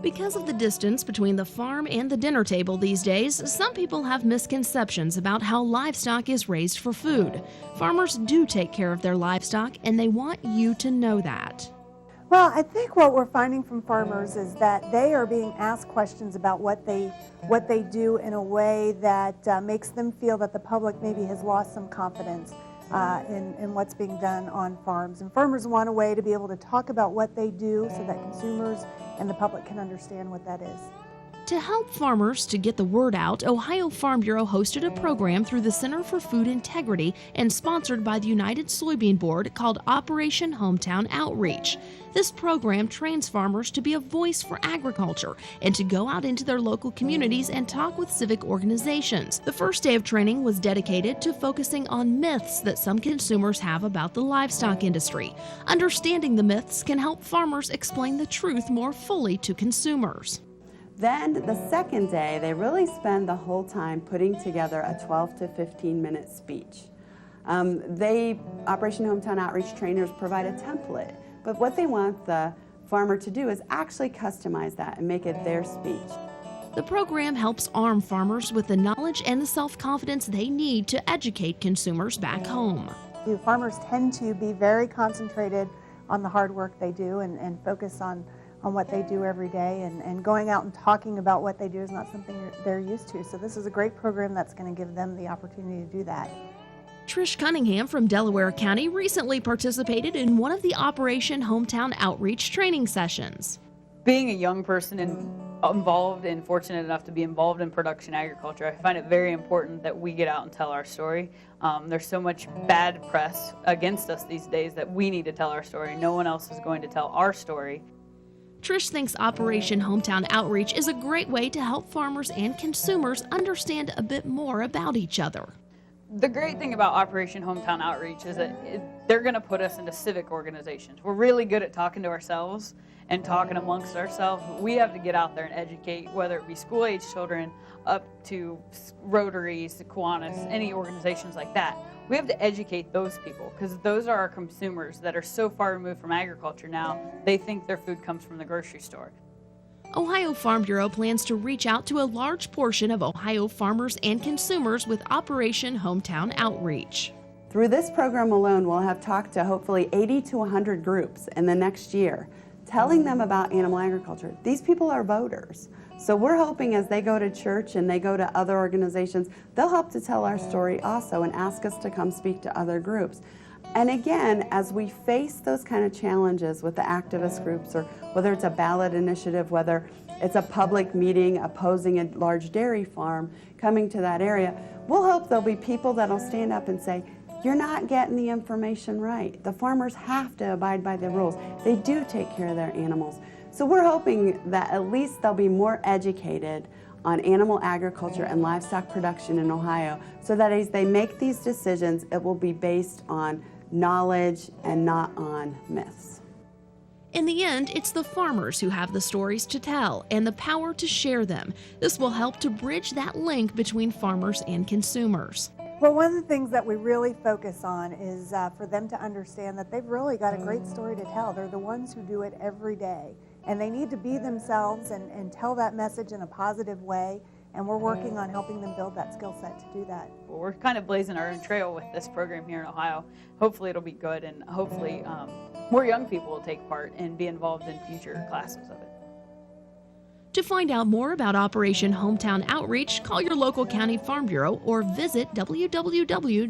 Because of the distance between the farm and the dinner table these days, some people have misconceptions about how livestock is raised for food. Farmers do take care of their livestock, and they want you to know that. Well, I think what we're finding from farmers is that they are being asked questions about what they do in a way that makes them feel that the public maybe has lost some confidence in what's being done on farms. And farmers want a way to be able to talk about what they do so that consumers and the public can understand what that is. To help farmers to get the word out, Ohio Farm Bureau hosted a program through the Center for Food Integrity and sponsored by the United Soybean Board called Operation Hometown Outreach. This program trains farmers to be a voice for agriculture and to go out into their local communities and talk with civic organizations. The first day of training was dedicated to focusing on myths that some consumers have about the livestock industry. Understanding the myths can help farmers explain the truth more fully to consumers. Then the second day, they really spend the whole time putting together a 12 to 15 minute speech. Operation Hometown Outreach trainers provide a template, but what they want the farmer to do is actually customize that and make it their speech. The program helps arm farmers with the knowledge and the self-confidence they need to educate consumers back home. Farmers tend to be very concentrated on the hard work they do and focus on what they do every day, and going out and talking about what they do is not something they're used to. So this is a great program that's going to give them the opportunity to do that. Trish Cunningham from Delaware County recently participated in one of the Operation Hometown Outreach training sessions. Being a young person involved and fortunate enough to be involved in production agriculture, I find it very important that we get out and tell our story. There's so much bad press against us these days that we need to tell our story. No one else is going to tell our story. Trish thinks Operation Hometown Outreach is a great way to help farmers and consumers understand a bit more about each other. The great thing about Operation Hometown Outreach is that they're going to put us into civic organizations. We're really good at talking to ourselves and talking amongst ourselves. We have to get out there and educate, whether it be school-age children up to Rotaries, to Kiwanis, any organizations like that. We have to educate those people because those are our consumers that are so far removed from agriculture now, they think their food comes from the grocery store. Ohio Farm Bureau plans to reach out to a large portion of Ohio farmers and consumers with Operation Hometown Outreach. Through this program alone, we'll have talked to hopefully 80 to 100 groups in the next year, telling them about animal agriculture. These people are voters. So we're hoping as they go to church and they go to other organizations, they'll help to tell our story also and ask us to come speak to other groups. And again, as we face those kind of challenges with the activist groups, or whether it's a ballot initiative, whether it's a public meeting opposing a large dairy farm coming to that area, we'll hope there'll be people that'll stand up and say, you're not getting the information right. The farmers have to abide by the rules. They do take care of their animals. So we're hoping that at least they'll be more educated on animal agriculture and livestock production in Ohio, so that as they make these decisions, it will be based on knowledge and not on myths. In the end, it's the farmers who have the stories to tell and the power to share them. This will help to bridge that link between farmers and consumers. Well, one of the things that we really focus on is for them to understand that they've really got a great story to tell. They're the ones who do it every day, and they need to be themselves and tell that message in a positive way, and we're working on helping them build that skill set to do that. Well, we're kind of blazing our own trail with this program here in Ohio. Hopefully it'll be good, and hopefully more young people will take part and be involved in future classes of it. To find out more about Operation Hometown Outreach, call your local county farm bureau or visit www.ofbf.org.